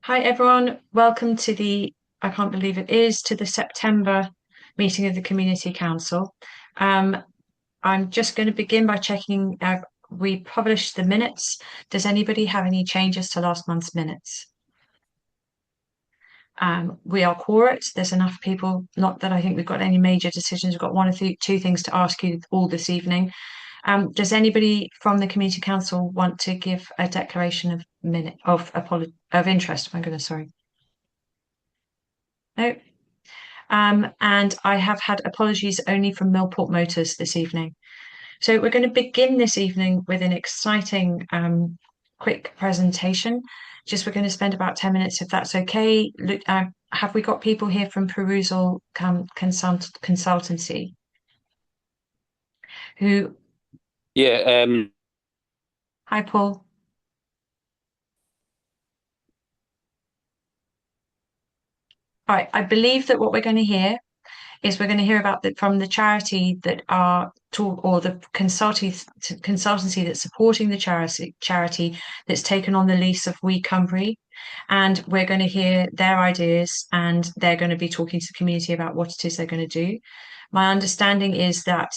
Hi everyone, welcome to I can't believe it is, to the September meeting of the Community Council. Um, I'm just going to begin by checking, we published the minutes. Does anybody have any changes to last month's minutes? We are quorate. There's enough people, not that I think we've got any major decisions. We've got one or two things to ask you all this evening. Does anybody from the Community Council want to give a declaration of interest? My goodness, sorry. No. And I have had apologies only from Millport Motors this evening. So we're going to begin this evening with an exciting quick presentation. We're going to spend about 10 minutes if that's okay. Look, have we got people here from Perusal Consultancy who, Yeah, hi Paul. All right, I believe that what we're going to hear is we're going to hear about from the charity that are or the consultancy that's supporting the charity that's taken on the lease of We Cumbrae, and we're going to hear their ideas, and they're going to be talking to the community about what it is they're going to do. My understanding is that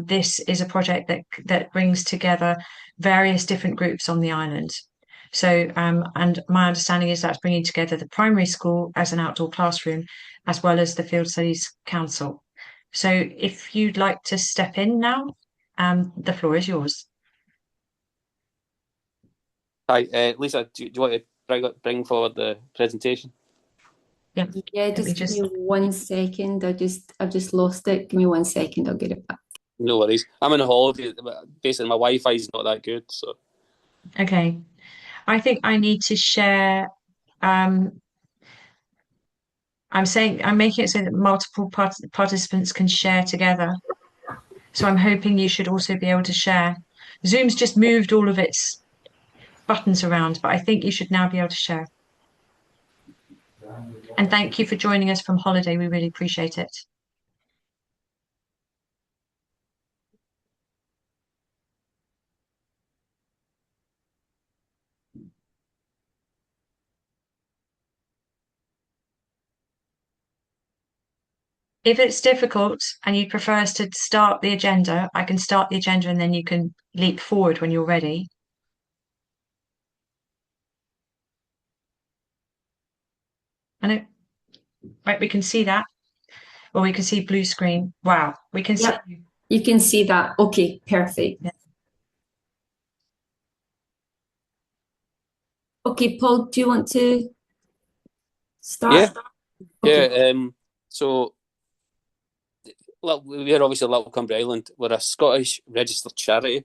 this is a project that brings together various different groups on the island. So, and my understanding is that's bringing together the primary school as an outdoor classroom, as well as the Field Studies Council. So, if you'd like to step in now, the floor is yours. hi, Lisa. Do you want to bring forward the presentation? Yeah, Yeah, let me just give me just. 1 second. I've just lost it. Give me 1 second. I'll get it back. No worries. I'm on a holiday. But basically, my Wi-Fi is not that good, so Okay, I think I need to share. Um, I'm making it so that multiple participants can share together. So I'm hoping you should also be able to share. Zoom's just moved all of its buttons around, but I think you should now be able to share. And thank you for joining us from holiday. We really appreciate it. If it's difficult and you prefer us to start the agenda, I can start the agenda and then you can leap forward when you're ready. I know, right? We can see that, or we can see blue screen. Wow, we can see. Yep, you can see that. Okay, perfect. Yeah. Okay, Paul, do you want to yeah, start? yeah. Okay. So we're obviously Little Cumbrae Island. We're a Scottish registered charity,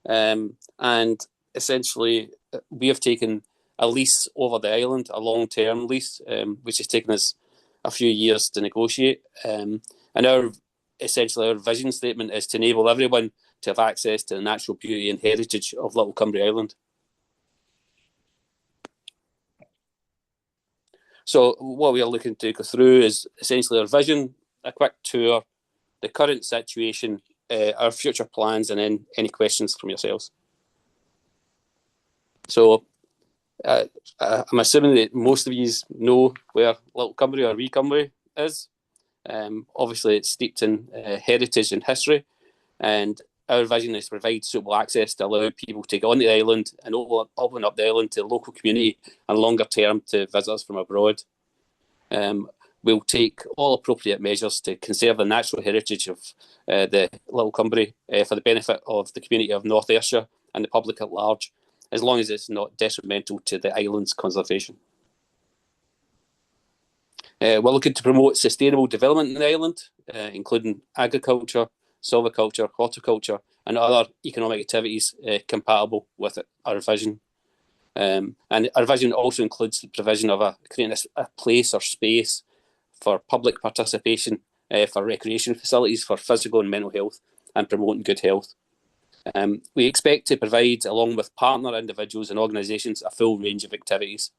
and essentially we have taken a lease over the island, a long-term lease, which has taken us a few years to negotiate. And our vision statement is to enable everyone to have access to the natural beauty and heritage of Little Cumbrae Island. So what we are looking to go through is essentially our vision, a quick tour, the current situation, our future plans, and then any questions from yourselves. So I'm assuming that most of you know where Little Cumbrae or Wee Cumbrae is. Obviously, it's steeped in heritage and history, and our vision is to provide suitable access to allow people to go on the island and open up the island to the local community and longer term to visitors from abroad. We'll take all appropriate measures to conserve the natural heritage of the Little Cumbrae for the benefit of the community of North Ayrshire and the public at large, as long as it's not detrimental to the island's conservation. We're looking to promote sustainable development in the island, including agriculture, silviculture, horticulture, and other economic activities compatible with our vision. And our vision also includes the provision of creating a place or space for public participation, for recreation facilities, for physical and mental health, and promoting good health. We expect to provide, along with partner individuals and organisations, a full range of activities.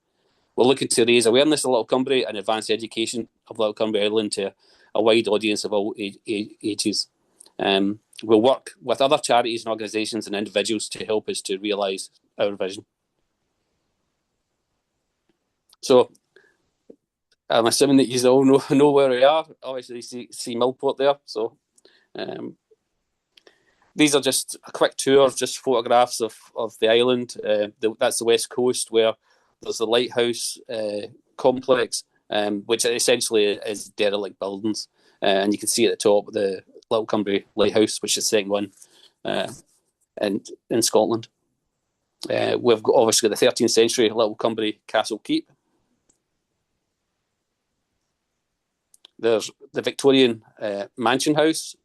We're looking to raise awareness of Little Cumbrae and advance education of Little Cumbrae Island to a wide audience of all ages. We'll work with other charities and organisations and individuals to help us to realise our vision. So I'm assuming that you all know where we are. Obviously, you see Millport there. So these are just a quick tour, just photographs of the island. That's the west coast, where there's the lighthouse complex, which essentially is derelict buildings. And you can see at the top the Little Cumbrae Lighthouse, which is the second one in Scotland. We've got obviously the 13th century Little Cumbrae Castle Keep. There's the Victorian Mansion House.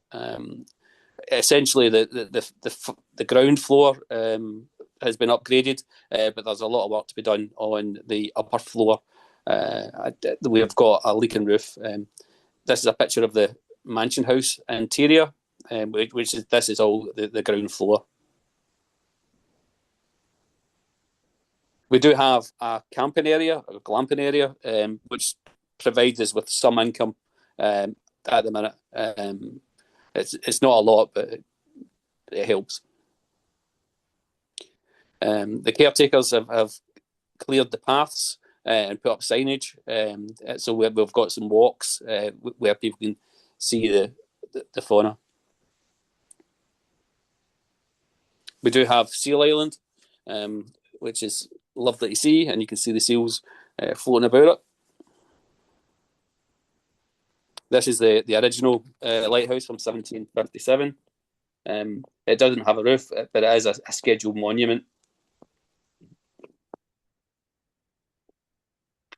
Essentially, the ground floor has been upgraded, but there's a lot of work to be done on the upper floor. We've got a leaking roof. This is a picture of the mansion house interior, this is all the ground floor. We do have a camping area, a glamping area, which provides us with some income at the minute. It's not a lot, but it helps. The caretakers have cleared the paths and put up signage. So we've got some walks where people can see the fauna. We do have Seal Island, which is lovely to see, and you can see the seals floating about it. This is the original lighthouse from 1757. It doesn't have a roof, but it is a scheduled monument.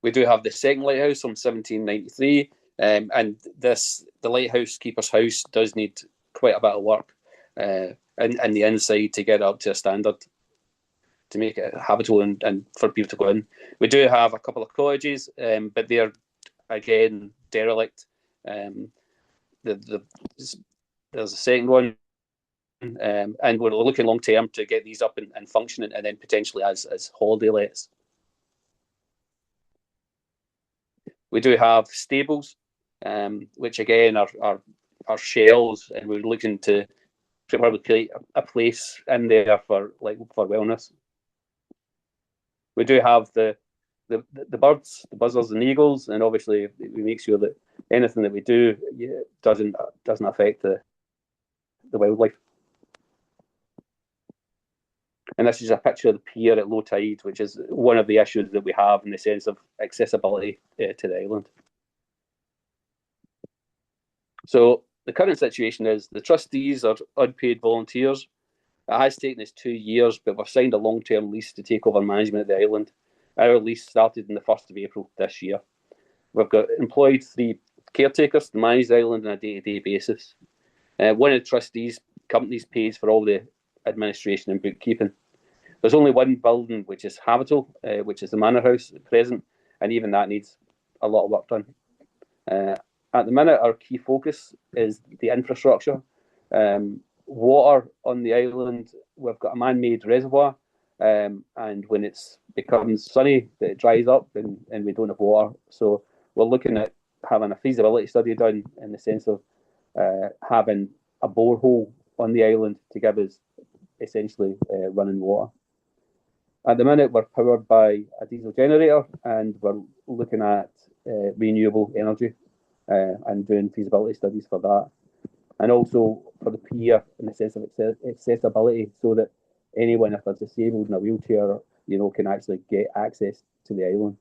We do have the second lighthouse from 1793, and the lighthouse keeper's house does need quite a bit of work in the inside to get it up to a standard, to make it habitable and for people to go in. We do have a couple of cottages, but they're, again, derelict. There's a second one, and we're looking long term to get these up and functioning, and then potentially as holiday lets. We do have stables, which again are shells, and we're looking to probably create a place in there for wellness. We do have the birds, the buzzards and eagles, and obviously we make sure that anything that we do doesn't affect the wildlife. And this is a picture of the pier at low tide, which is one of the issues that we have in the sense of accessibility to the island. So the current situation is the trustees are unpaid volunteers. It has taken us 2 years, but we've signed a long-term lease to take over management of the island. Our lease started on the 1st of April this year. We've got employed 3 caretakers to manage the island on a day-to-day basis. One of the trustees' companies pays for all the administration and bookkeeping. There's only one building which is habitable, which is the manor house at present, and even that needs a lot of work done. At the minute, our key focus is the infrastructure. Water on the island, we've got a man-made reservoir, and when it becomes sunny, it dries up and we don't have water. So we're looking at having a feasibility study done in the sense of having a borehole on the island to give us essentially running water. At the minute, we're powered by a diesel generator, and we're looking at renewable energy and doing feasibility studies for that. And also for the pier in the sense of accessibility, so that anyone, if they're disabled in a wheelchair, can actually get access to the island.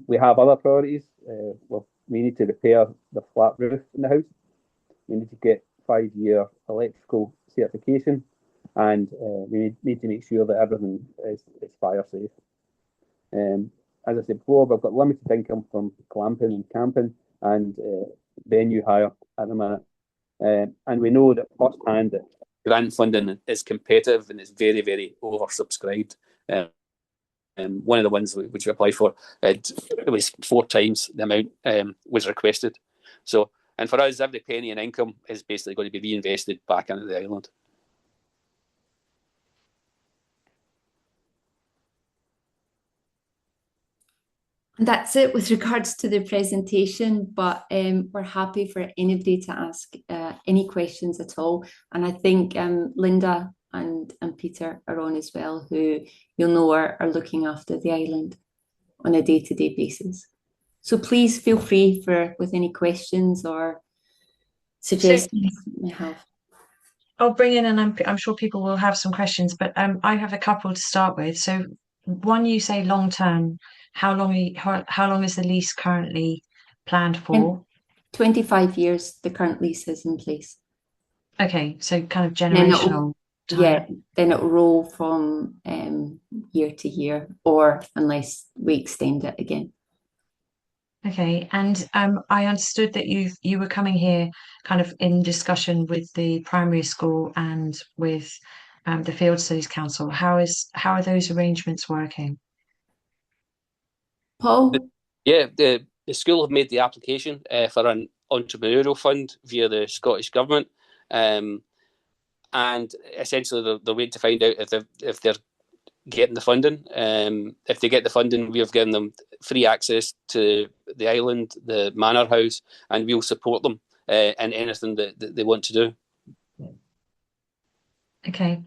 We have other priorities. We need to repair the flat roof in the house. We need to get 5-year electrical certification, and we need to make sure that everything is fire safe. As I said before, we've got limited income from glamping and camping and venue hire at the minute. And we know that firsthand that grant funding is competitive and it's very, very oversubscribed. One of the ones which we applied for, it was 4 times the amount was requested. So, and for us, every penny in income is basically going to be reinvested back into the island. That's it with regards to the presentation, but we're happy for anybody to ask any questions at all. And I think Linda and Peter are on as well, who you'll know are looking after the island. on a day-to-day basis. So please feel free with any questions or suggestions you may have. I'll bring in, and I'm sure people will have some questions, but I have a couple to start with. So, one, you say long term. How long is the lease currently planned for? 25 years, the current lease is in place. Okay, so kind of Then generational time. Yeah, then it'll roll from year to year, or unless we extend it again. Okay, and I understood that you were coming here kind of in discussion with the primary school and with the Field Studies Council. How are those arrangements working? Paul? Yeah, the school have made the application for an entrepreneurial fund via the Scottish Government, and essentially they're waiting to find out if they're getting the funding. If they get the funding, we have given them free access to the island, the manor house, and we'll support them in anything that they want to do. Okay,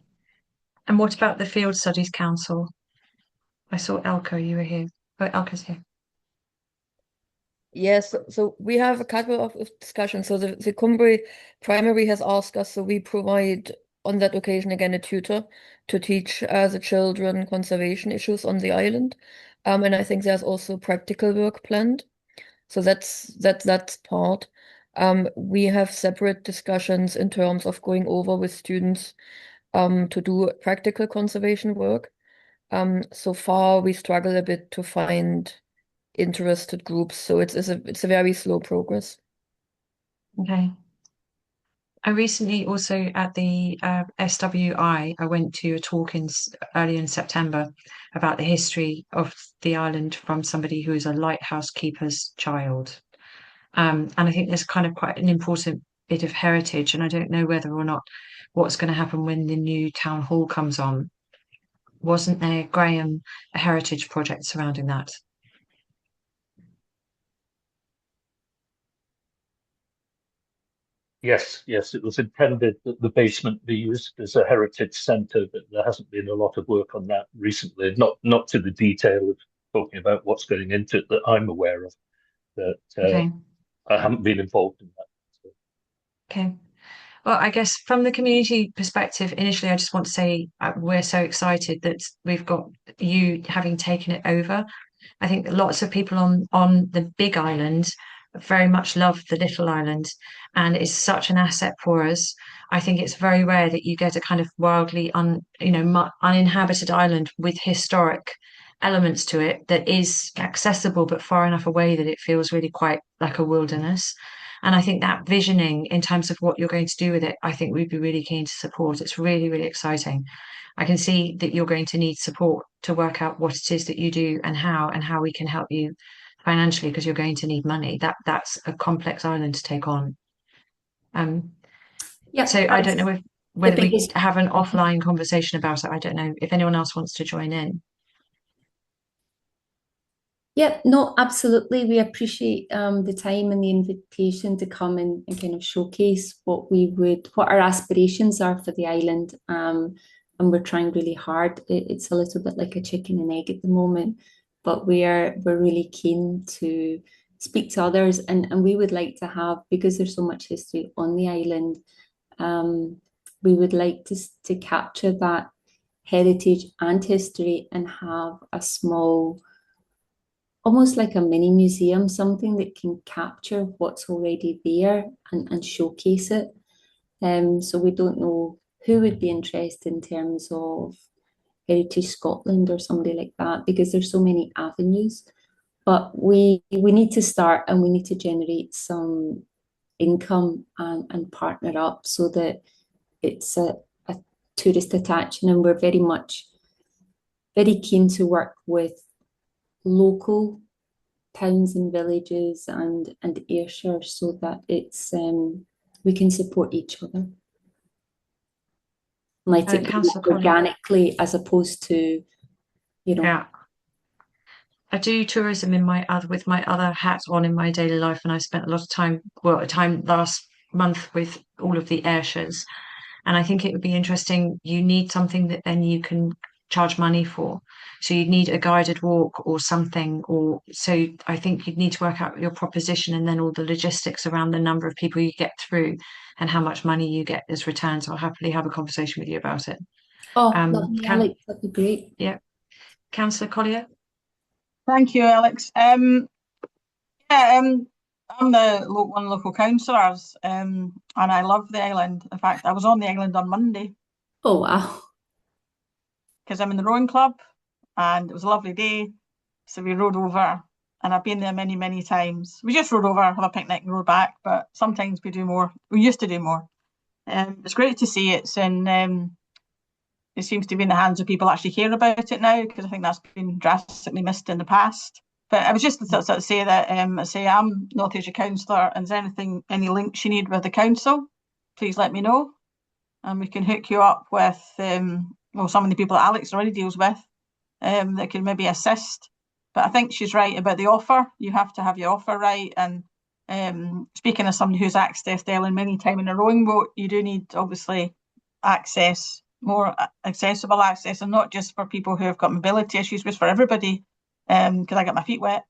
and what about the Field Studies Council? I saw Elko, you were here. Oh, Elko's here. Yes, so we have a couple of discussions. So the Cumbrae Primary has asked us, so we provide on that occasion again a tutor to teach the children conservation issues on the island. And I think there's also practical work planned. So that's part. We have separate discussions in terms of going over with students to do practical conservation work. So far we struggle a bit to find interested groups, so it's a very slow progress. Okay. I recently also at the SWI, I went to a talk early in September about the history of the island from somebody who is a lighthouse keeper's child. And I think there's kind of quite an important bit of heritage, and I don't know whether or not what's going to happen when the new town hall comes on. Wasn't there, Graham, a heritage project surrounding that? Yes, it was intended that the basement be used as a heritage centre, but there hasn't been a lot of work on that recently. Not to the detail of talking about what's going into it that I'm aware of. That Okay. I haven't been involved in that. So. Okay. Well, I guess from the community perspective, initially, I just want to say we're so excited that we've got you having taken it over. I think that lots of people on the big island very much love the little island, and it's such an asset for us. I think it's very rare that you get a kind of wildly uninhabited island with historic elements to it that is accessible but far enough away that it feels really quite like a wilderness. And I think that visioning in terms of what you're going to do with it, I think we'd be really keen to support. It's really, really exciting. I can see that you're going to need support to work out what it is that you do and how we can help you financially because you're going to need money. That's a complex island to take on. So I don't know whether we have an offline conversation about it. I don't know if anyone else wants to join in. Yeah, no, absolutely. We appreciate the time and the invitation to come and kind of showcase what our aspirations are for the island. And we're trying really hard. It's a little bit like a chicken and egg at the moment, but we're really keen to speak to others, and we would like to have, because there's so much history on the island, we would like to capture that heritage and history and have a small, almost like a mini museum, something that can capture what's already there and showcase it. So we don't know who would be interested in terms of Heritage Scotland or somebody like that, because there's so many avenues. But we need to start, and we need to generate some income and partner up so that it's a tourist attraction. And we're very keen to work with local towns and villages and Ayrshire so that it's we can support each other. Let it grow organically as opposed to, Yeah. I do tourism with my other hat on in my daily life, and I spent a lot of time last month with all of the Ayrshires. And I think it would be interesting. You need something that then you can charge money for. So you'd need a guided walk or something, or so I think you'd need to work out your proposition and then all the logistics around the number of people you get through and how much money you get as returns. I'll happily have a conversation with you about it. Oh, lovely, Alex, that'd be great. Yeah. Councillor Collier? Thank you, Alex. I'm the one of the local councillors, and I love the island. In fact, I was on the island on Monday Oh, wow. because I'm in the rowing club, and it was a lovely day. So we rowed over, and I've been there many, many times. We just rowed over, have a picnic, and rowed back. But sometimes we do more. We used to do more. It's great to see it's in. It seems to be in the hands of people actually hearing about it now, because I think that's been drastically missed in the past. But I was just to sort of say that I'm North Ayrshire councillor, and is there any links you need with the council, please let me know, and we can hook you up with some of the people that Alex already deals with that can maybe assist. But I think she's right about the offer. You have to have your offer right. And speaking as somebody who's accessed Ellen many times in a rowing boat, you do need obviously access, more accessible access, and not just for people who have got mobility issues, but for everybody. Because I got my feet wet,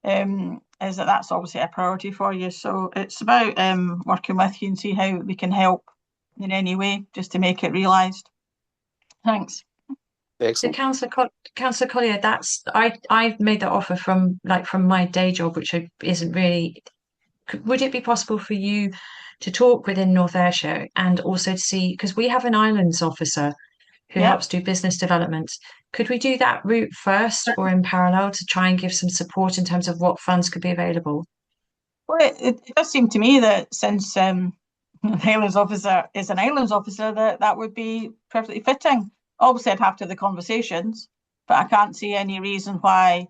is that's obviously a priority for you. So it's about working with you and see how we can help in any way just to make it realised. Thanks. Excellent. So Councillor Collier, I made that offer from my day job, which isn't really. Would it be possible for you to talk within North Ayrshire and also to see, because we have an islands officer who helps do business development. Could we do that route first or in parallel to try and give some support in terms of what funds could be available? Well, it does seem to me that since the islands officer is an islands officer, that would be perfectly fitting. Obviously, I'd have to have the conversations, but I can't see any reason why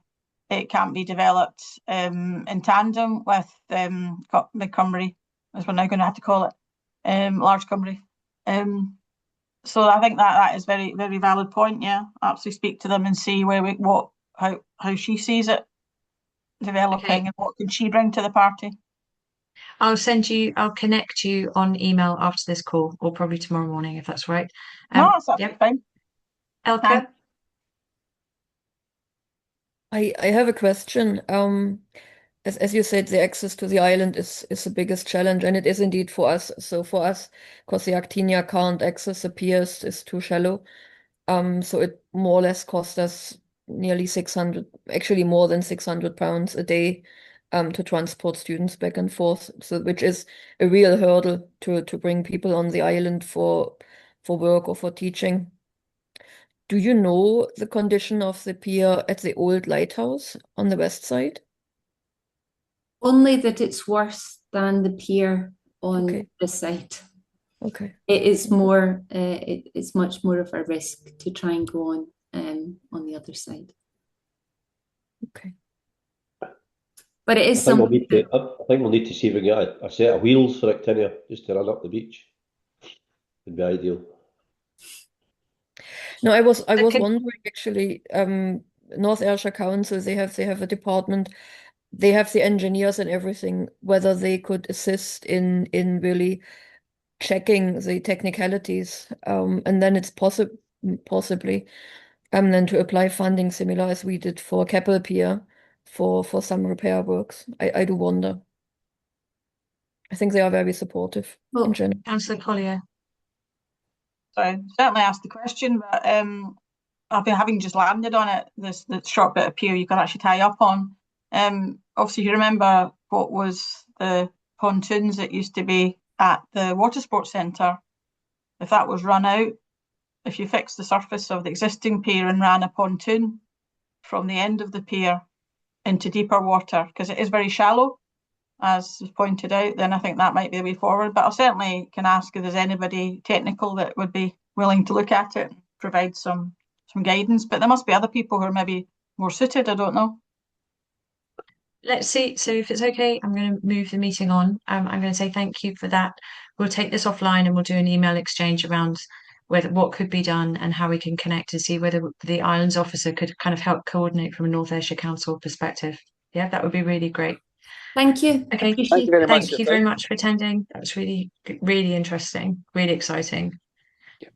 it can't be developed in tandem with Mid Cumbrae, as we're now going to have to call it, Large Cumbrae. So I think that is very, very valid point. Yeah, absolutely speak to them and see how she sees it developing and what can she bring to the party. I'll connect you on email after this call, or probably tomorrow morning if that's right. No, that's absolutely fine. Elke? I have a question. As you said, the access to the island is the biggest challenge, and it is indeed for us. So for us, because the Actinia can't access the piers, it's too shallow. So it more or less cost us nearly 600, actually more than £600 a day, to transport students back and forth. So which is a real hurdle to bring people on the island for work or for teaching. Do you know the condition of the pier at the old lighthouse on the west side? Only that it's worse than the pier on this side. Okay. It is more. It's much more of a risk to try and go on the other side. Okay. But it is I something. think we'll need to see if we can get a set of wheels for Actinia just to run up the beach. Would be ideal. No, I was wondering actually. North Ayrshire Council, they have a department. They have the engineers and everything, whether they could assist in really checking the technicalities, and then it's possibly then to apply funding similar as we did for Keppel Pier for some repair works. I do wonder. I think they are very supportive in general. Councillor Collier. So I certainly asked the question, but I've been having just landed on it, this short bit of pier you can actually tie up on. Obviously, you remember what was the pontoons that used to be at the water sports centre. If that was run out, if you fixed the surface of the existing pier and ran a pontoon from the end of the pier into deeper water, because it is very shallow, as was pointed out, then I think that might be the way forward. But I certainly can ask if there's anybody technical that would be willing to look at it and provide some guidance. But there must be other people who are maybe more suited, I don't know. Let's see. So if it's okay, I'm going to move the meeting on. I'm going to say thank you for that. We'll take this offline and we'll do an email exchange around what could be done and how we can connect and see whether the islands officer could kind of help coordinate from a North Ayrshire Council perspective. Yeah, that would be really great. Thank you. Okay. Appreciate Thank you very much for attending. That was really, really interesting, really exciting.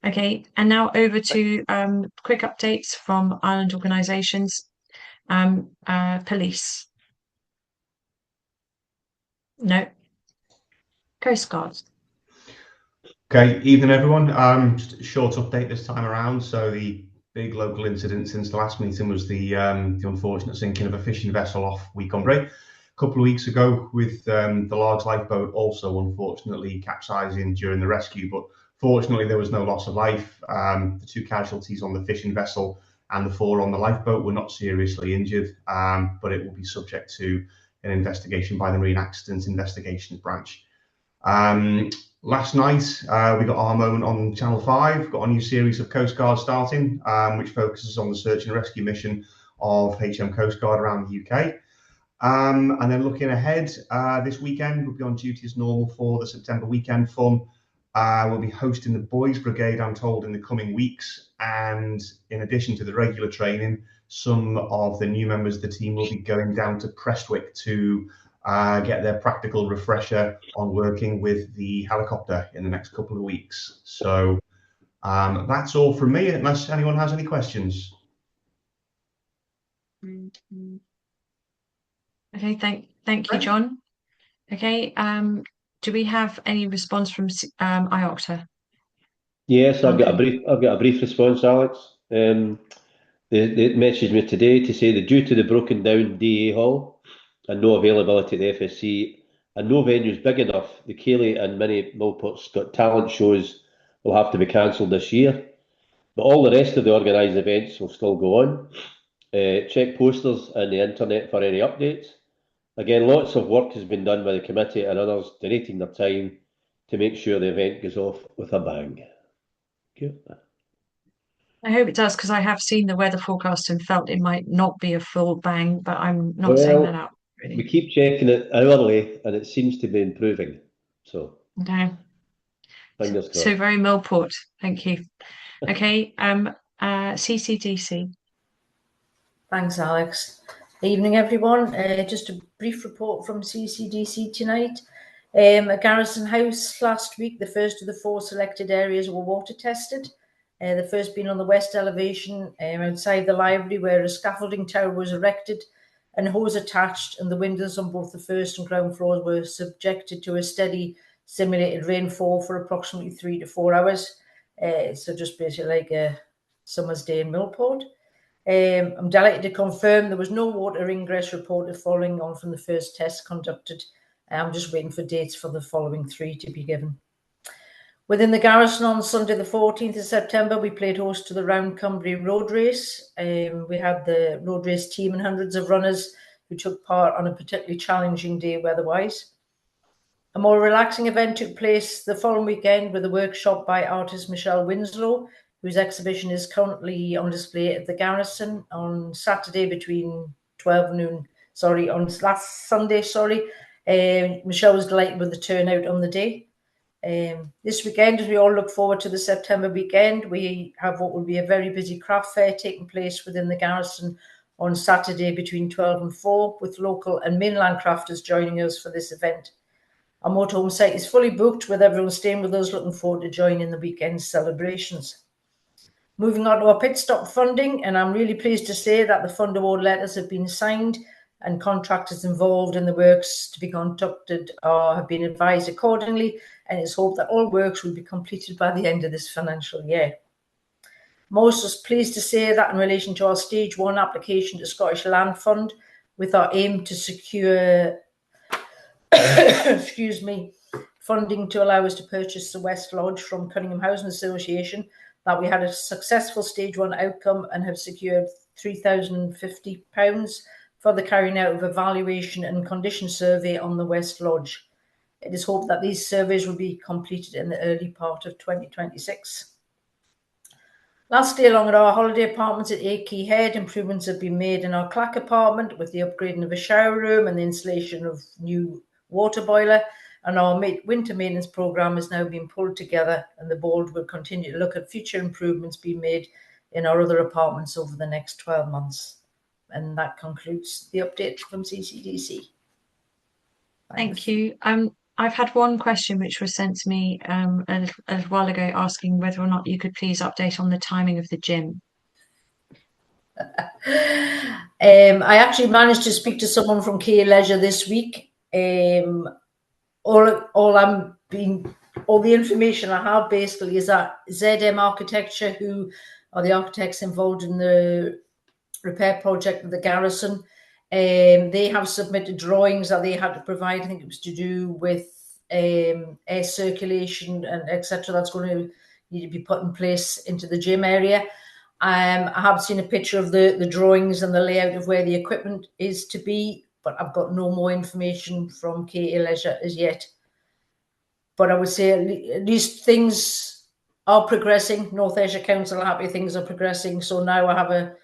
Okay, and now over to quick updates from island organisations. Police. No. Coast Guard. Okay, evening everyone. Just a short update this time around. So the big local incident since the last meeting was the unfortunate sinking of a fishing vessel off Cumbrae a couple of weeks ago, with the large lifeboat also unfortunately capsizing during the rescue. But fortunately, there was no loss of life. The 2 casualties on the fishing vessel and the 4 on the lifeboat were not seriously injured, but it will be subject to an investigation by the Marine Accident Investigations Branch. Last night, we got our moment on Channel 5, got a new series of Coast Guard starting, which focuses on the search and rescue mission of HM Coast Guard around the UK. And then looking ahead, this weekend, we'll be on duty as normal for the September weekend fun. We'll be hosting the Boys Brigade, I'm told, in the coming weeks. And in addition to the regular training, some of the new members of the team will be going down to Prestwick to get their practical refresher on working with the helicopter in the next couple of weeks. So that's all from me, unless anyone has any questions. Okay, thank you, John. Okay, do we have any response from IOCTA? Yes, I've got a brief response, Alex. They messaged me today to say that due to the broken down DA hall and no availability at the FSC and no venues big enough, the Cayley and many Millport's Got Talent shows will have to be cancelled this year. But all the rest of the organised events will still go on. Check posters and the internet for any updates. Again, lots of work has been done by the committee and others donating their time to make sure the event goes off with a bang. Thank you. I hope it does, because I have seen the weather forecast and felt it might not be a full bang, but I'm not saying that out. Really. We keep checking it hourly and it seems to be improving. So, okay. Fingers crossed. So very Millport, thank you. Okay, CCDC. Thanks, Alex. Evening, everyone. Just a brief report from CCDC tonight. At Garrison House last week, the first of the 4 selected areas were water tested. The first being on the west elevation outside the library, where a scaffolding tower was erected and hose attached, and the windows on both the first and ground floors were subjected to a steady simulated rainfall for approximately 3 to 4 hours. So just basically like a summer's day in Millport. I'm delighted to confirm there was no water ingress reported following on from the first test conducted. I'm just waiting for dates for the following 3 to be given. Within the Garrison on Sunday the 14th of September, we played host to the Round Cumbrae Road Race. We had the road race team and hundreds of runners who took part on a particularly challenging day weather-wise. A more relaxing event took place the following weekend with a workshop by artist Michelle Winslow, whose exhibition is currently on display at the Garrison on Saturday between 12 noon. On last Sunday, Michelle was delighted with the turnout on the day. This weekend, as we all look forward to the September weekend, we have what will be a very busy craft fair taking place within the Garrison on Saturday between 12 and 4, with local and mainland crafters joining us for this event. Our motorhome site is fully booked, with everyone staying with us, looking forward to joining the weekend's celebrations. Moving on to our pit stop funding, and I'm really pleased to say that the fund award letters have been signed and contractors involved in the works to be conducted have been advised accordingly, and it's hoped that all works will be completed by the end of this financial year. I'm also pleased to say that in relation to our Stage 1 application to Scottish Land Fund, with our aim to secure funding to allow us to purchase the West Lodge from Cunningham Housing Association, that we had a successful Stage 1 outcome and have secured £3,050 for the carrying out of evaluation and condition survey on the West Lodge. It is hoped that these surveys will be completed in the early part of 2026. Lastly, along at our holiday apartments at Akey Head, improvements have been made in our Clack apartment with the upgrading of a shower room and the installation of new water boiler, and our winter maintenance programme is now being pulled together, and the board will continue to look at future improvements being made in our other apartments over the next 12 months. And that concludes the update from CCDC. Thank you. I've had one question which was sent to me a little while ago, asking whether or not you could please update on the timing of the gym. I actually managed to speak to someone from KA Leisure this week. All the information I have basically is that ZM Architecture, who are the architects involved in the repair project of the garrison, they have submitted drawings that they had to provide. I think it was to do with air circulation and etc. That's going to need to be put in place into the gym area. I have seen a picture of the drawings and the layout of where the equipment is to be, but I've got no more information from KA Leisure as yet. But I would say at least things are progressing. North Ayrshire Council are happy things are progressing. So now I have a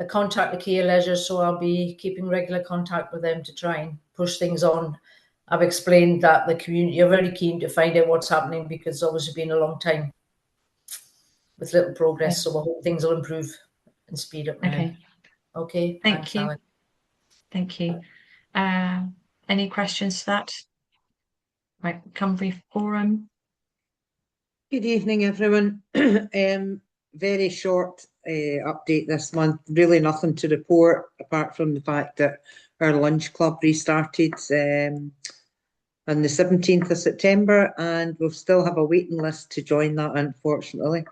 contact with KA Leisure, so I'll be keeping regular contact with them to try and push things on. I've explained that the community are very keen to find out what's happening because it's obviously been a long time with little progress. So I hope things will improve and speed up now. Okay. Okay. Thank you. Alex. Thank you. Any questions to that? Right, Cumbrae Forum. Good evening, everyone. Very short update this month. Really nothing to report apart from the fact that our lunch club restarted on the 17th of September, and we'll still have a waiting list to join that, unfortunately.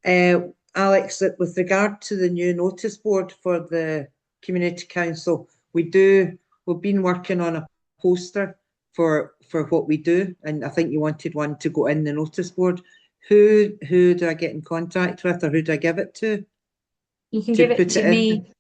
Alex, with regard to the new notice board for the Community Council, we've been working on a poster for what we do, and I think you wanted one to go in the notice board. Who do I get in contact with, or who do I give it to? You can give it to me,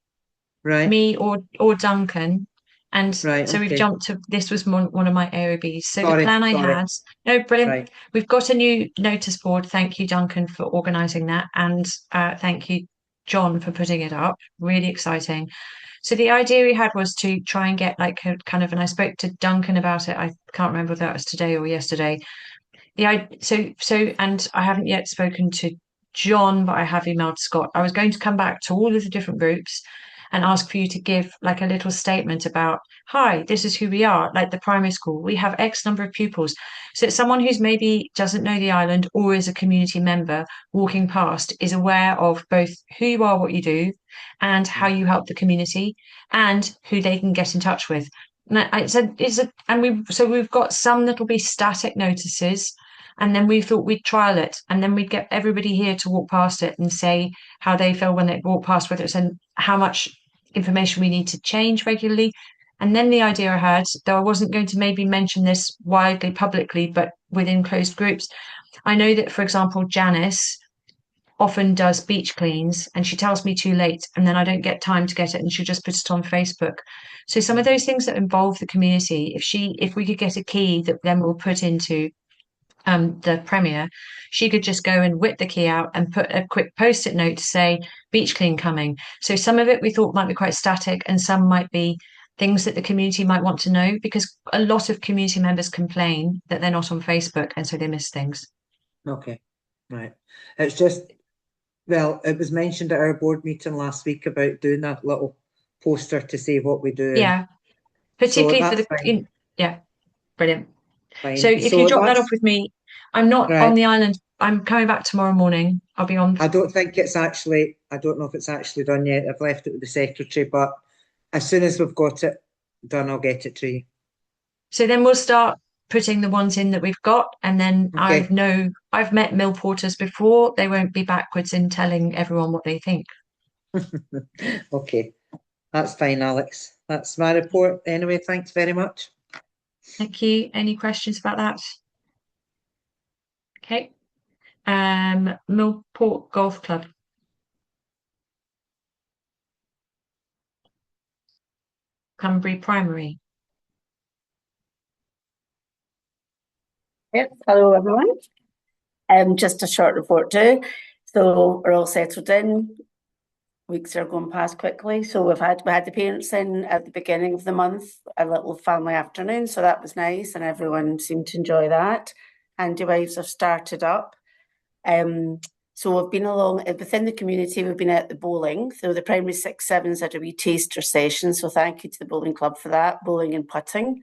right? Me or Duncan. And right, so okay. We've jumped to, this was one of my AOBs. So Sorry, the plan I had, no, brilliant. Right. We've got a new notice board. Thank you, Duncan, for organising that. And thank you, John, for putting it up. Really exciting. So the idea we had was to try and get like a kind of, and I spoke to Duncan about it. I can't remember whether that was today or yesterday. And I haven't yet spoken to John, but I have emailed Scott. I was going to come back to all of the different groups and ask for you to give like a little statement about, hi, this is who we are, like the primary school. We have X number of pupils. So someone who's maybe doesn't know the island or is a community member walking past is aware of both who you are, what you do, and how you help the community, and who they can get in touch with. We've got some that'll be static notices, and then we thought we'd trial it, and then we'd get everybody here to walk past it and say how they feel when they walk past, whether it's how much information we need to change regularly. And then the idea I had, though I wasn't going to maybe mention this widely publicly, but within closed groups, I know that, for example, Janice often does beach cleans and she tells me too late, and then I don't get time to get it, and she'll just put it on Facebook. So some of those things that involve the community, if we could get a key that then we'll put into the Premier, she could just go and whip the key out and put a quick post-it note to say beach clean coming. So some of it we thought might be quite static, and some might be things that the community might want to know, because a lot of community members complain that they're not on Facebook and so they miss things. Okay, right. It's just, well, it was mentioned at our board meeting last week about doing that little poster to say what we do. Yeah, particularly so for the yeah, brilliant. Fine. So if you drop that off with me, I'm not on the island. I'm coming back tomorrow morning. I'll be on. I don't know if it's actually done yet. I've left it with the secretary, but as soon as we've got it done, I'll get it to you. So then we'll start putting the ones in that we've got, and then okay. I've met mill porters before. They won't be backwards in telling everyone what they think. Okay, that's fine, Alex. That's my report. Anyway, thanks very much. Thank you. Any questions about that? Okay. Millport Golf Club. Cumbrae Primary. Yep. Hello, everyone. Just a short report too. So we're all settled in. Weeks are going past quickly. So we had the parents in at the beginning of the month, a little family afternoon. So that was nice, and everyone seemed to enjoy that. Handy wives have started up. So we've been along within the community. We've been at the bowling. So the primary 6-7s had a wee taster session. So thank you to the bowling club for that, bowling and putting.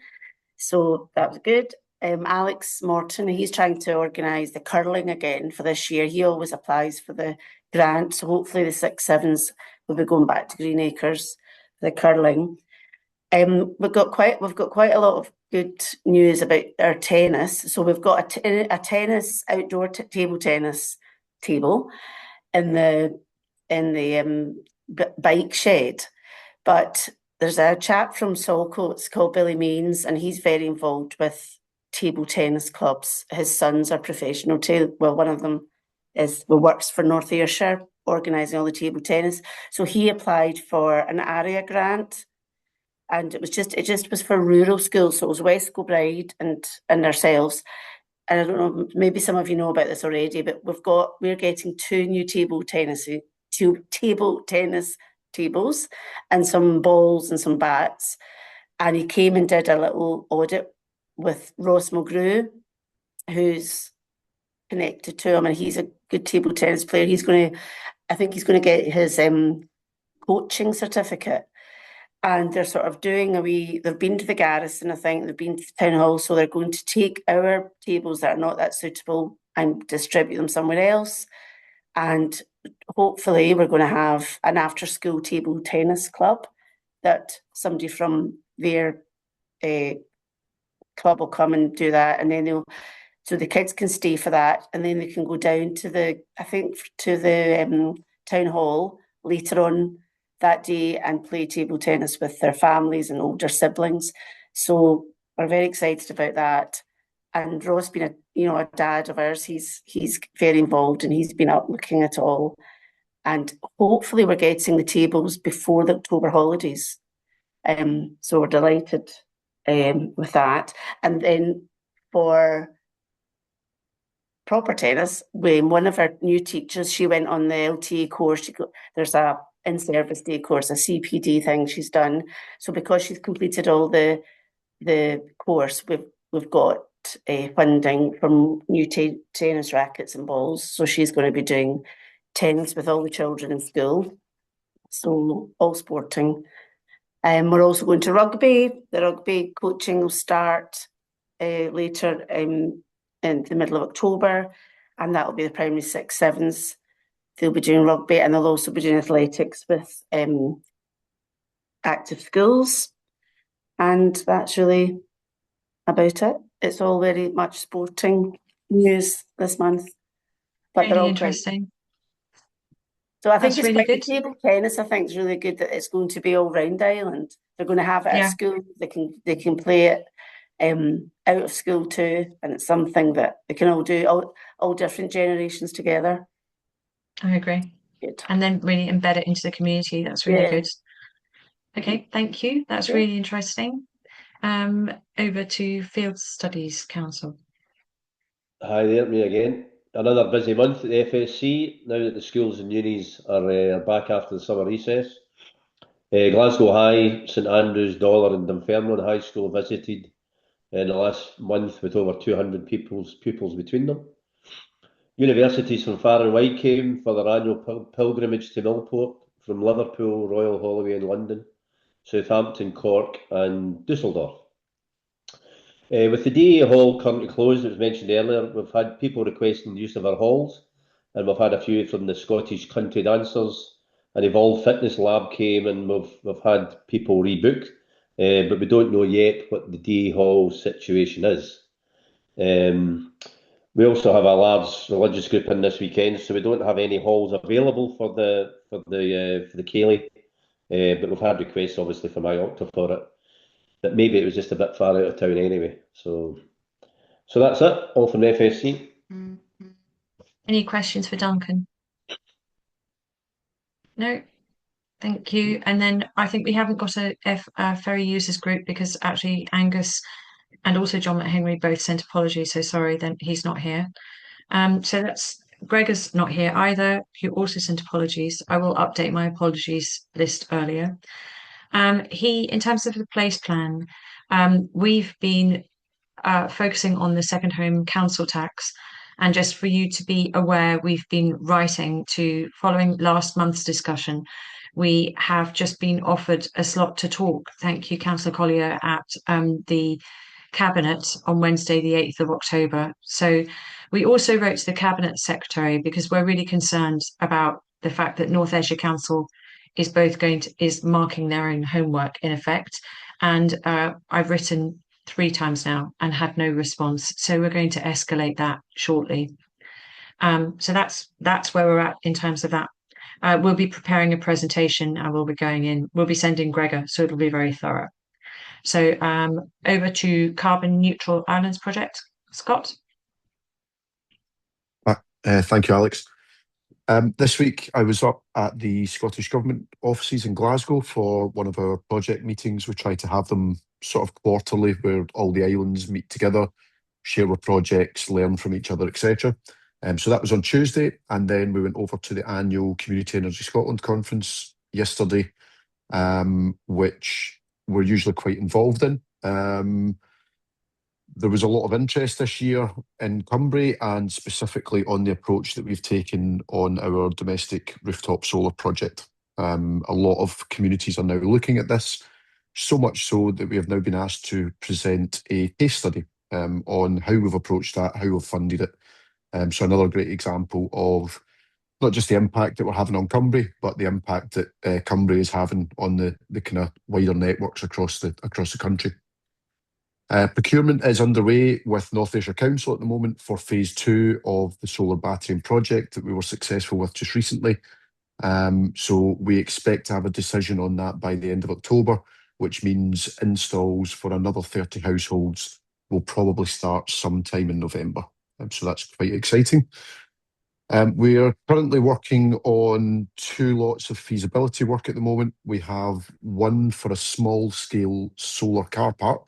So that was good. Alex Morton, he's trying to organise the curling again for this year. He always applies for the grant, so hopefully the 6/7s will be going back to Greenacres for the curling. We've got quite a lot of good news about our tennis. So we've got a tennis outdoor table tennis table in the bike shed, but there's a chap from Saltcoats called Billy Means, and he's very involved with table tennis clubs. His sons are professional well, one of them works for North Ayrshire, organising all the table tennis. So he applied for an area grant, and it just was for rural schools. So it was West Kilbride and ourselves. And I don't know, maybe some of you know about this already, but we're getting 2 new table tennis tables and some balls and some bats. And he came and did a little audit with Ross Mulgrew, who's connected to him, and he's a good table tennis player. I think he's going to get his coaching certificate. And they're sort of they've been to the Garrison, I think, they've been to the Town Hall, so they're going to take our tables that are not that suitable and distribute them somewhere else. And hopefully we're going to have an after-school table tennis club that somebody from their club will come and do that, and then so the kids can stay for that, and then they can go down to the Town Hall later on that day and play table tennis with their families and older siblings. So we're very excited about that. And Ross being a dad of ours, he's very involved, and he's been up looking at it all. And hopefully we're getting the tables before the October holidays. So we're delighted with that. And then for proper tennis, when one of our new teachers, she went on the LTA course. There's a in-service day course, a CPD thing she's done. So because she's completed all the course, we've got funding from new tennis rackets and balls. So she's going to be doing tennis with all the children in school. So all sporting. We're also going to rugby. The rugby coaching will start later in the middle of October, and that will be the primary 6/7s. They'll be doing rugby, and they'll also be doing athletics with active schools. And that's really about it. It's all very much sporting news this month. But really interesting. So I think it's really quite good. Table tennis, I think, is really good that it's going to be all round Ireland. They're going to have it at school. They can play it out of school too, and it's something that they can all do, all different generations together. I agree. Good. And then really embed it into the community. That's really good. Okay, thank you. That's really interesting. Over to Field Studies Council. Hi there, me again. Another busy month at the FSC, now that the schools and unis are back after the summer recess. Glasgow High, St Andrews, Dollar and Dunfermline High School visited in the last month with over 200 pupils between them. Universities from far and wide came for their annual pilgrimage to Millport, from Liverpool, Royal Holloway in London, Southampton, Cork and Dusseldorf. With the DA Hall currently closed, it was mentioned earlier, we've had people requesting the use of our halls, and we've had a few from the Scottish Country Dancers. An Evolve Fitness Lab came, and we've had people rebook, but we don't know yet what the DA Hall situation is. We also have a large religious group in this weekend, so we don't have any halls available for the Ceilidh, but we've had requests obviously from IOCTA for it. But maybe it was just a bit far out of town anyway. So that's it, all from the FSC. Any questions for Duncan? No? Thank you. And then I think we haven't got a ferry users group because actually Angus and also John McHenry both sent apologies. So sorry, then he's not here. So that's Gregor's not here either, who also sent apologies. I will update my apologies list earlier. In terms of the place plan, we've been focusing on the second home council tax. And just for you to be aware, we've been writing following last month's discussion, we have just been offered a slot to talk. Thank you, Councillor Collier, at the Cabinet on Wednesday, the 8th of October. So we also wrote to the Cabinet Secretary because we're really concerned about the fact that North Ayrshire Council is marking their own homework in effect. And I've written 3 times now and had no response. So we're going to escalate that shortly. So that's where we're at in terms of that. We'll be preparing a presentation and we'll be sending Gregor, so it'll be very thorough. So over to Carbon Neutral Islands Project, Scott. Thank you, Alex. This week I was up at the Scottish Government offices in Glasgow for one of our project meetings. We try to have them sort of quarterly, where all the islands meet together, share our projects, learn from each other, etc. So that was on Tuesday, and then we went over to the annual Community Energy Scotland conference yesterday, which we're usually quite involved in. There was a lot of interest this year in Cumbrae, and specifically on the approach that we've taken on our domestic rooftop solar project. A lot of communities are now looking at this, so much so that we have now been asked to present a case study on how we've approached that, how we've funded it. So another great example of not just the impact that we're having on Cumbrae, but the impact that Cumbrae is having on the kind of wider networks across the country. Procurement is underway with North Ayrshire Council at the moment for phase 2 of the solar battery project that we were successful with just recently. So we expect to have a decision on that by the end of October, which means installs for another 30 households will probably start sometime in November. So that's quite exciting. We are currently working on 2 lots of feasibility work at the moment. We have one for a small-scale solar car park.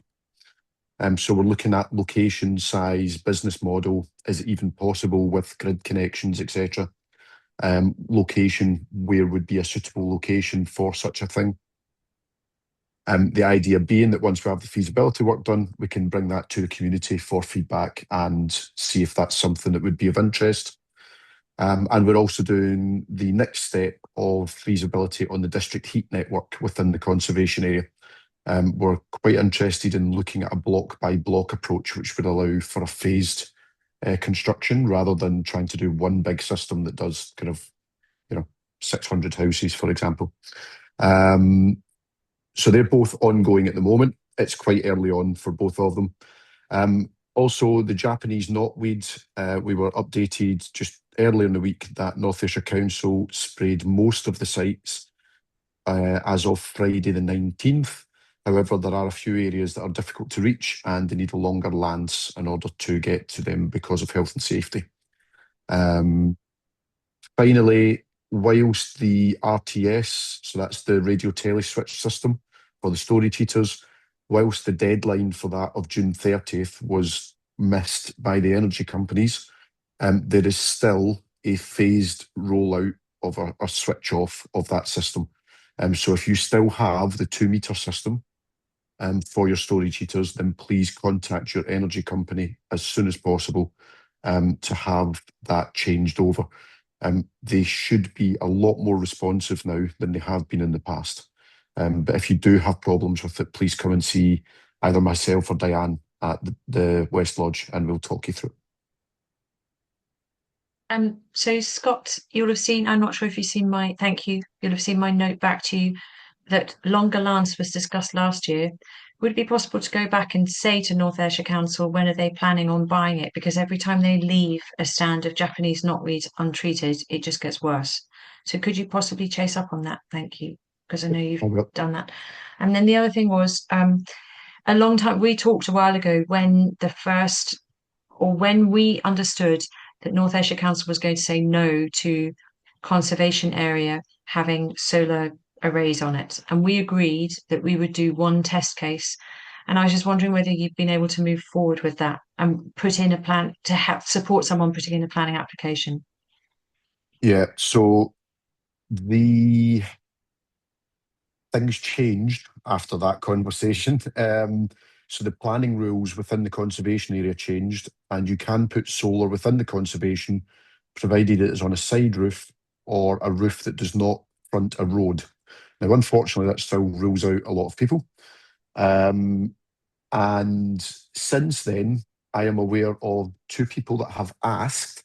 So we're looking at location, size, business model, is it even possible with grid connections, etc. Location, where would be a suitable location for such a thing. The idea being that once we have the feasibility work done, we can bring that to the community for feedback and see if that's something that would be of interest. And we're also doing the next step of feasibility on the district heat network within the conservation area. We're quite interested in looking at a block by block approach, which would allow for a phased construction rather than trying to do one big system that does kind of, 600 houses, for example. So they're both ongoing at the moment. It's quite early on for both of them. Also, the Japanese knotweed, we were updated just earlier in the week that North Ayrshire Council sprayed most of the sites as of Friday the 19th. However, there are a few areas that are difficult to reach and they need a longer lance in order to get to them because of health and safety. Finally, whilst the RTS, so that's the radio tele switch system for the storage heaters, whilst the deadline for that of June 30th was missed by the energy companies, there is still a phased rollout of a switch off of that system. So if you still have the 2-meter system for your storage heaters, then please contact your energy company as soon as possible to have that changed over. They should be a lot more responsive now than they have been in the past. But if you do have problems with it, please come and see either myself or Diane at the West Lodge and we'll talk you through it. So Scott, you'll have seen, I'm not sure if you've seen thank you, you'll have seen my note back to you that longer lance was discussed last year. Would it be possible to go back and say to North Ayrshire Council, when are they planning on buying it? Because every time they leave a stand of Japanese knotweed untreated, it just gets worse. So could you possibly chase up on that? Thank you. Because I know you've done that. And then the other thing was, a long time, we talked a while ago when we understood that North Ayrshire Council was going to say no to conservation area having solar arrays on it. And we agreed that we would do one test case. And I was just wondering whether you've been able to move forward with that and put in a plan to help support someone putting in a planning application. Yeah, so the things changed after that conversation. So the planning rules within the conservation area changed, and you can put solar within the conservation, provided it is on a side roof or a roof that does not front a road. Now, unfortunately, that still rules out a lot of people. And And since then, I am aware of 2 people that have asked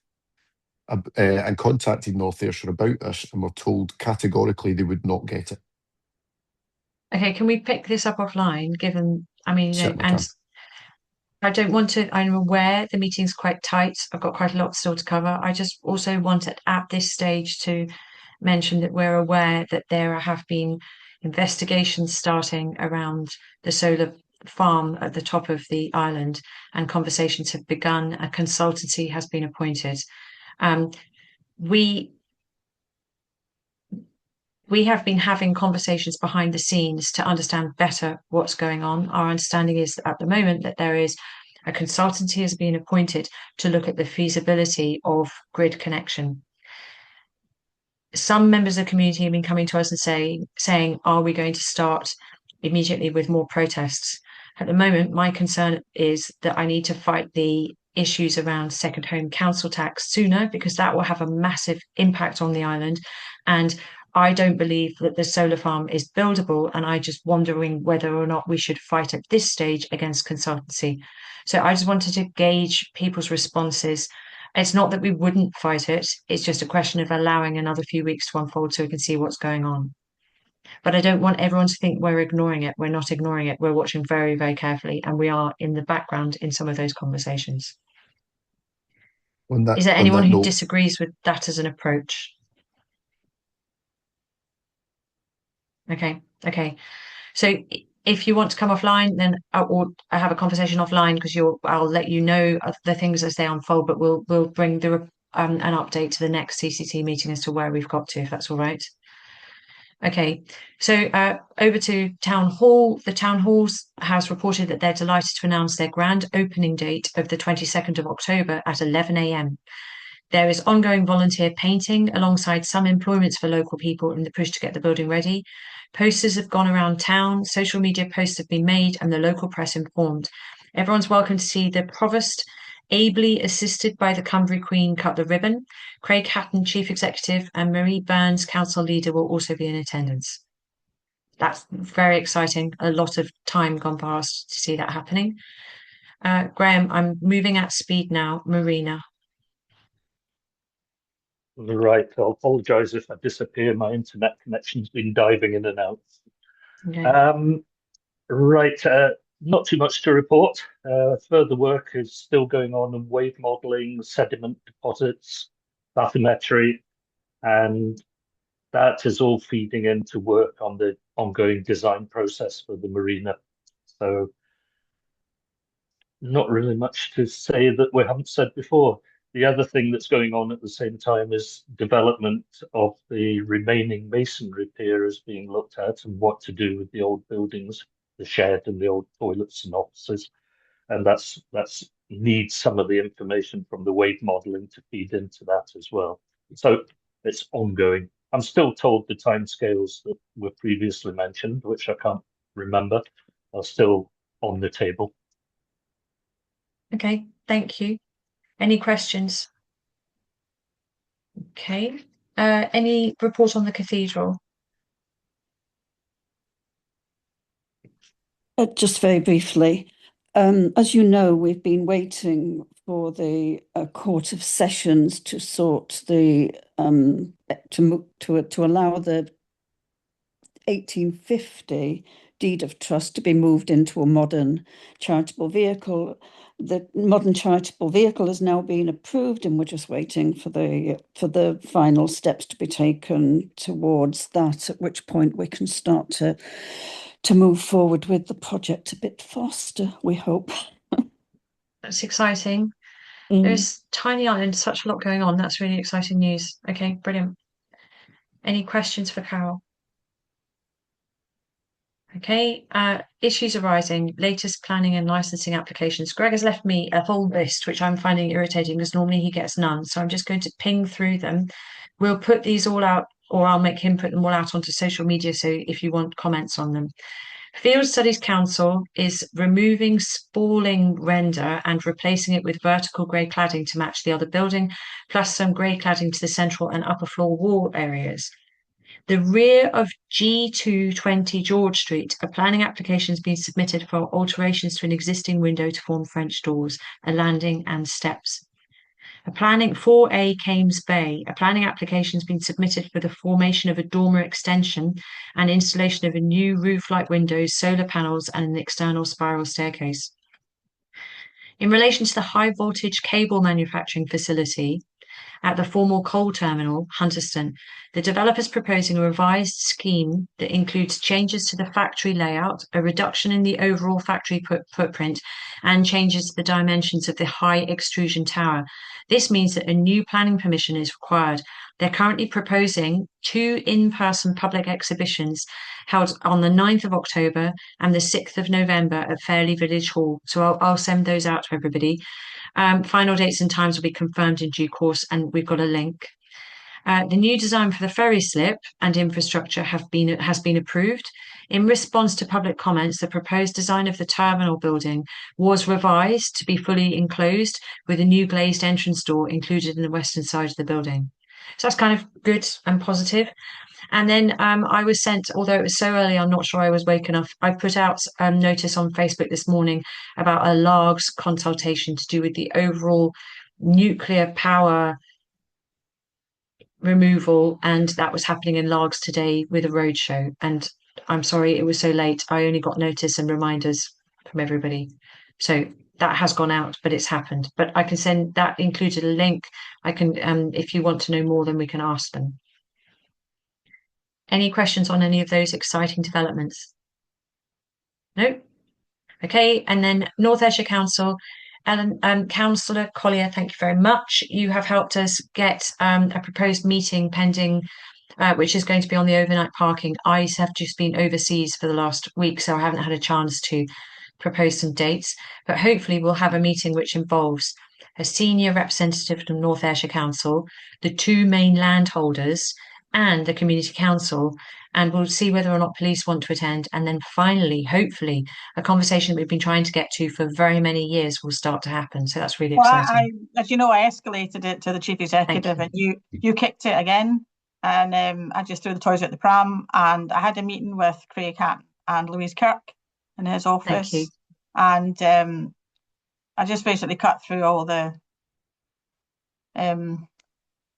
and contacted North Ayrshire about this and were told categorically they would not get it. Okay, can we pick this up offline, given, I mean, Certainly and can. I don't want to, I'm aware the meeting's quite tight. I've got quite a lot still to cover. I just also wanted at this stage to mention that we're aware that there have been investigations starting around the solar farm at the top of the island, and conversations have begun. A consultancy has been appointed. We have been having conversations behind the scenes to understand better what's going on. Our understanding is that at the moment that there is a consultancy has been appointed to look at the feasibility of grid connection. Some members of the community have been coming to us and saying, are we going to start immediately with more protests? At the moment, my concern is that I need to fight the issues around second home council tax sooner, because that will have a massive impact on the island. And I don't believe that the solar farm is buildable, and I'm just wondering whether or not we should fight at this stage against consultancy. So I just wanted to gauge people's responses. It's not that we wouldn't fight it, it's just a question of allowing another few weeks to unfold so we can see what's going on. But I don't want everyone to think we're ignoring it. We're not ignoring it. We're watching very, very carefully, and we are in the background in some of those conversations. Is there anyone who disagrees with that as an approach? Okay. So if you want to come offline, then I have a conversation offline, because I'll let you know the things as they unfold. But we'll bring an update to the next CCT meeting as to where we've got to, if that's all right. Okay, so over to Town Hall. The Town Hall has reported that they're delighted to announce their grand opening date of the 22nd of October at 11 a.m. There is ongoing volunteer painting alongside some employments for local people in the push to get the building ready. Posters have gone around town, social media posts have been made, and the local press informed. Everyone's welcome to see the Provost, ably assisted by the Cumbrae Queen, cut the ribbon. Craig Hatton, Chief Executive, and Marie Burns, Council Leader, will also be in attendance. That's very exciting. A lot of time gone past to see that happening. Graham, I'm moving at speed now. Marina. Right, I'll apologise if I disappear. My internet connection's been diving in and out. Okay. Right, not too much to report. Further work is still going on in wave modelling, sediment deposits, bathymetry, and that is all feeding into work on the ongoing design process for the marina. So not really much to say that we haven't said before. The other thing that's going on at the same time is development of the remaining masonry piers being looked at, and what to do with the old buildings, the shed and the old toilets and offices. And that's needs some of the information from the wave modelling to feed into that as well. So it's ongoing. I'm still told the timescales that were previously mentioned, which I can't remember, are still on the table. Okay, thank you. Any questions? Okay. Any report on the cathedral? Just very briefly, as you know, we've been waiting for the Court of Sessions to sort the to allow the 1850 deed of trust to be moved into a modern charitable vehicle. The modern charitable vehicle has now been approved, and we're just waiting for the final steps to be taken towards that, at which point we can start to move forward with the project a bit faster, we hope. That's exciting. There's Tiny Island, such a lot going on. That's really exciting news. Okay, brilliant. Any questions for Carol? Okay, issues arising, latest planning and licensing applications. Greg has left me a whole list, which I'm finding irritating because normally he gets none. So I'm just going to ping through them. We'll put these all out, or I'll make him put them all out onto social media. So if you want comments on them. Field Studies Council is removing spalling render and replacing it with vertical grey cladding to match the other building, plus some grey cladding to the central and upper floor wall areas. The rear of G220 George Street, a planning application has been submitted for alterations to an existing window to form French doors, a landing and steps. A planning 4A Kames Bay, a planning application has been submitted for the formation of a dormer extension and installation of a new roof-like windows, solar panels, and an external spiral staircase. In relation to the high voltage cable manufacturing facility at the former coal terminal, Hunterston, the developer is proposing a revised scheme that includes changes to the factory layout, a reduction in the overall factory footprint, and changes to the dimensions of the high extrusion tower. This means that a new planning permission is required. They're currently proposing 2 in-person public exhibitions held on the 9th of October and the 6th of November at Fairley Village Hall. So I'll send those out to everybody. Final dates and times will be confirmed in due course, and we've got a link. The new design for the ferry slip and infrastructure has been approved. In response to public comments, the proposed design of the terminal building was revised to be fully enclosed with a new glazed entrance door included in the western side of the building. So that's kind of good and positive. And then I was sent, although it was so early, I'm not sure I was woke enough. I put out a notice on Facebook this morning about a LARGS consultation to do with the overall nuclear power removal, and that was happening in Largs today with a roadshow. And I'm sorry it was so late. I only got notice and reminders from everybody. So that has gone out, but it's happened. But I can send that, included a link. I can, if you want to know more, then we can ask them. Any questions on any of those exciting developments? No? Okay, and then North Ayrshire Council, Councillor Collier, thank you very much. You have helped us get a proposed meeting pending, which is going to be on the overnight parking. I have just been overseas for the last week, so I haven't had a chance to propose some dates, but hopefully we'll have a meeting which involves a senior representative from North Ayrshire Council, the 2 main landholders, and the Community Council, and we'll see whether or not police want to attend. And then finally, hopefully, a conversation that we've been trying to get to for very many years will start to happen. So that's really exciting. As you know, I escalated it to the Chief Executive, and you kicked it again. And I just threw the toys out the pram, and I had a meeting with Craig Hatton and Louise Kirk in his office. Thank you. And I just basically cut through all the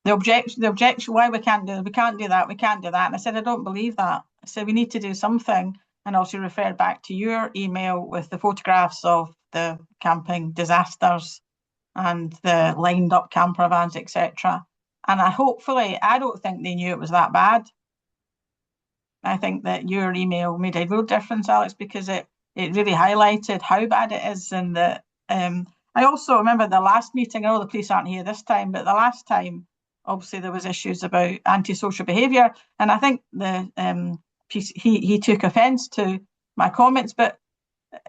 objection, why we can't do that. And I said, I don't believe that. I said, we need to do something. And also referred back to your email with the photographs of the camping disasters and the lined up camper vans, etc. And I don't think they knew it was that bad. I think that your email made a real difference, Alex, because it really highlighted how bad it is. And that I also remember the last meeting, I know the police aren't here this time, but the last time, obviously there was issues about antisocial behaviour, and I think he took offence to my comments, but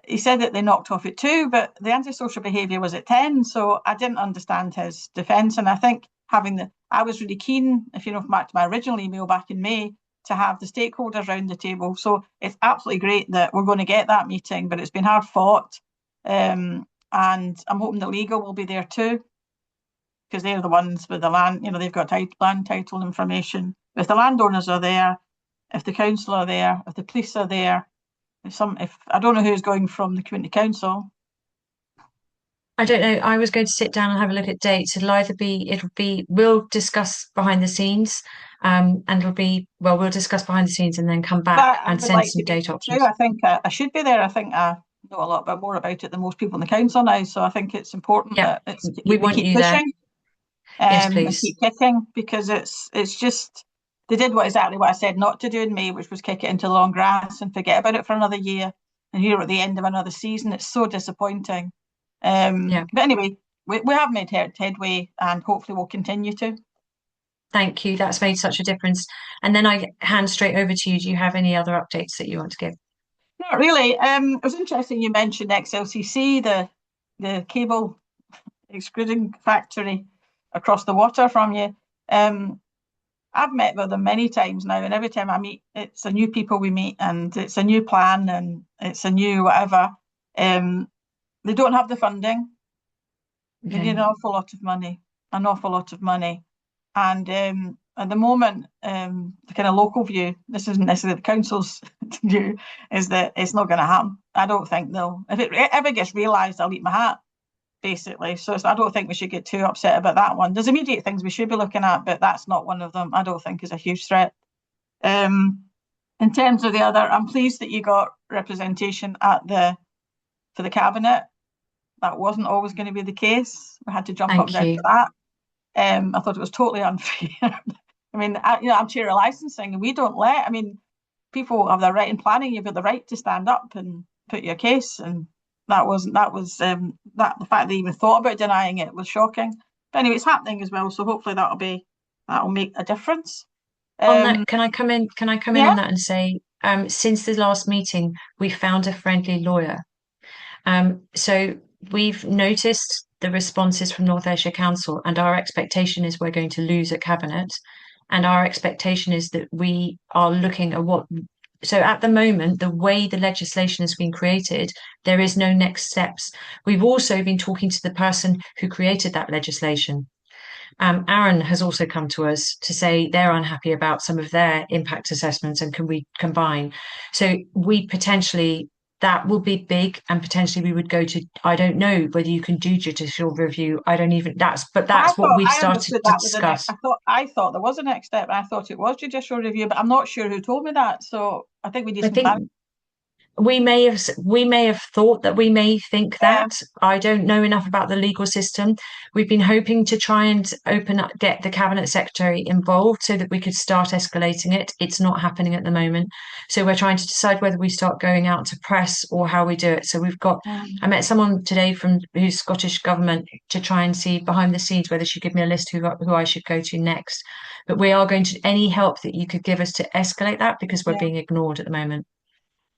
he said that they knocked off at 2, but the antisocial behaviour was at 10, so I didn't understand his defence. And I think I was really keen, if you know, back to my original email back in May, to have the stakeholders round the table. So it's absolutely great that we're going to get that meeting, but it's been hard fought, and I'm hoping that legal will be there too, because they're the ones with the land, you know, they've got land title information. If the landowners are there, if the council are there, if the police are there, if I don't know who's going from the Community Council. I don't know. I was going to sit down and have a look at dates. We'll discuss behind the scenes, and we'll discuss behind the scenes and then come back and send some date options. I think I should be there. I think I know a lot more about it than most people in the council now. So I think it's important that we keep pushing. Yes, please. Keep kicking, because it's just, they did exactly what I said not to do in May, which was kick it into the long grass and forget about it for another year. And here at the end of another season, it's so disappointing. But anyway, we have made headway, and hopefully we'll continue to. Thank you. That's made such a difference. And then I hand straight over to you. Do you have any other updates that you want to give? Not really. It was interesting you mentioned XLCC, the cable extruding factory across the water from you. I've met with them many times now, and every time I meet, it's a new people we meet, and it's a new plan, and it's a new whatever. They don't have the funding. Okay. They need an awful lot of money, and at the moment, the kind of local view, this isn't necessarily the council's view, is that it's not going to happen. I don't think they'll, if it ever gets realised, I'll eat my hat, basically. So I don't think we should get too upset about that one. There's immediate things we should be looking at, but that's not one of them. I don't think is a huge threat. In terms of the other, I'm pleased that you got representation for the cabinet. That wasn't always going to be the case. We had to jump up and down for that. I thought it was totally unfair. I mean, I'm chair of licensing, and we don't let. I mean, people have their right in planning. You've got the right to stand up and put your case, and that was the fact they even thought about denying it was shocking. But anyway, it's happening as well, so hopefully that'll make a difference. On that, can I come in? Can I come in Yeah. on that and say, since the last meeting, we found a friendly lawyer. So we've noticed the responses from North Ayrshire Council, and our expectation is we're going to lose at Cabinet. And our expectation is that we are looking at what. So at the moment, the way the legislation has been created, there is no next steps. We've also been talking to the person who created that legislation. Aaron has also come to us to say they're unhappy about some of their impact assessments, and can we combine? So we potentially, that will be big, and potentially we would go to, I don't know whether you can do judicial review. I don't even, that's what we've started to discuss. I thought there was a next step, and I thought it was judicial review, but I'm not sure who told me that. So I think we need some clarity. We may have thought that, we may think that. I don't know enough about the legal system. We've been hoping to try and get the cabinet secretary involved so that we could start escalating it. It's not happening at the moment. So we're trying to decide whether we start going out to press or how we do it. So we've got, I met someone today who's Scottish government to try and see behind the scenes whether she'd give me a list who I should go to next. But we are going to, any help that you could give us to escalate that, because we're being ignored at the moment.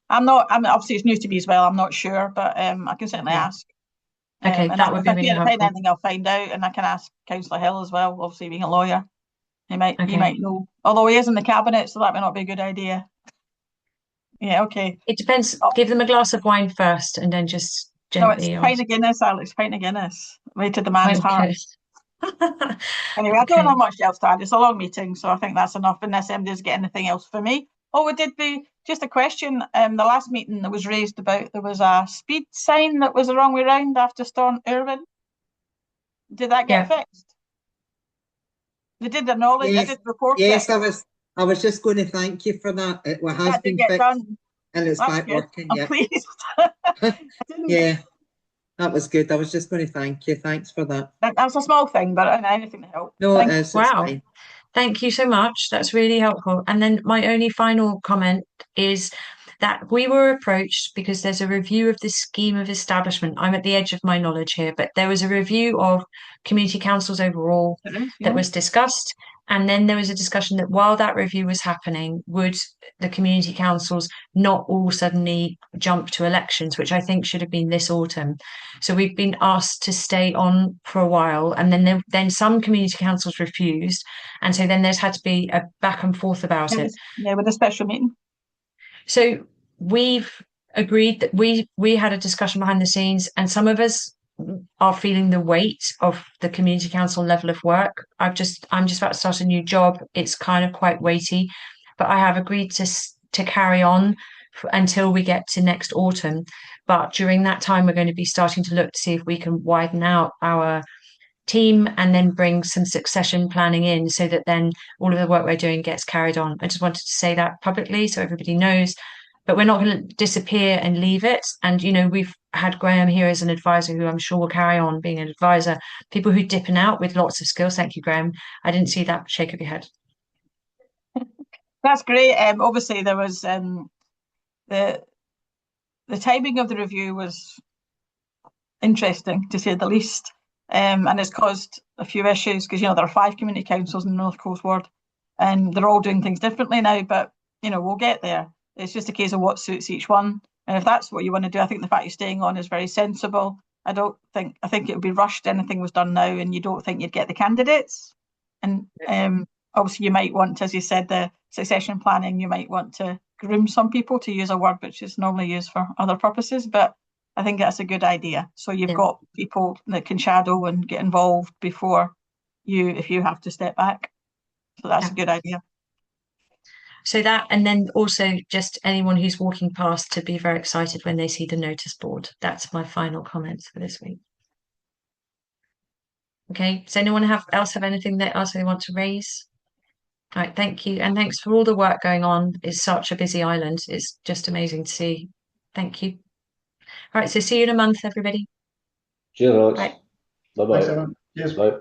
Obviously it's new to me as well. I'm not sure, but I can certainly ask. Okay, that would be really helpful. If I find anything, I'll find out, and I can ask Councillor Hill as well. Obviously, being a lawyer, he might know. Although he is in the cabinet, so that might not be a good idea. Yeah, okay. It depends. Give them a glass of wine first, and then just gently. No, it's pint of Guinness, Alex. Pint of Guinness. Way to the man's heart. Anyway, I don't know much else to add. It's a long meeting, so I think that's enough. Unless MD's get anything else for me. Oh, it did be just a question. The last meeting that was raised about there was a speed sign that was the wrong way round after Storm Irwin. Did that get fixed? They did acknowledge. Yes. I did report it. Yes, I was just going to thank you for that. It has been fixed, done. and it's back working. I'm pleased. Yeah, that was good. I was just going to thank you. Thanks for that. That's a small thing, but anything to help. No, it is. Wow. Thank you so much. That's really helpful. And then my only final comment is that we were approached because there's a review of the scheme of establishment. I'm at the edge of my knowledge here, but there was a review of community councils overall that was discussed. And then there was a discussion that while that review was happening, would the community councils not all suddenly jump to elections, which I think should have been this autumn. So we've been asked to stay on for a while, and then some community councils refused, and so then there's had to be a back and forth about it. Yeah, with a special meeting. So we've agreed that we had a discussion behind the scenes, and some of us are feeling the weight of the community council level of work. I'm just about to start a new job. It's kind of quite weighty, but I have agreed to carry on until we get to next autumn. But during that time, we're going to be starting to look to see if we can widen out our team and then bring some succession planning in, so that then all of the work we're doing gets carried on. I just wanted to say that publicly so everybody knows. But we're not going to disappear and leave it. And, we've had Graham here as an advisor who I'm sure will carry on being an advisor. People who dip in out with lots of skills. Thank you, Graham. I didn't see that shake of your head. That's great. Obviously, there was the timing of the review was interesting, to say the least. And it's caused a few issues because, there are 5 community councils in the North Coast Ward, and they're all doing things differently now. But, we'll get there. It's just a case of what suits each one. And if that's what you want to do, I think the fact you're staying on is very sensible. I think it would be rushed. Anything was done now, and you don't think you'd get the candidates. And obviously you might want to, as you said, the succession planning, you might want to groom some people, to use a word which is normally used for other purposes. But I think that's a good idea. So you've got people that can shadow and get involved before if you have to step back. So that's a good idea. So that, and then also just anyone who's walking past to be very excited when they see the notice board. That's my final comments for this week. Okay, does anyone else have anything that else they want to raise? All right, thank you. And thanks for all the work going on. It's such a busy island. It's just amazing to see. Thank you. All right, so see you in a month, everybody. Cheers, Alex. Right. Bye-bye. Thanks, everyone. Cheers. Bye.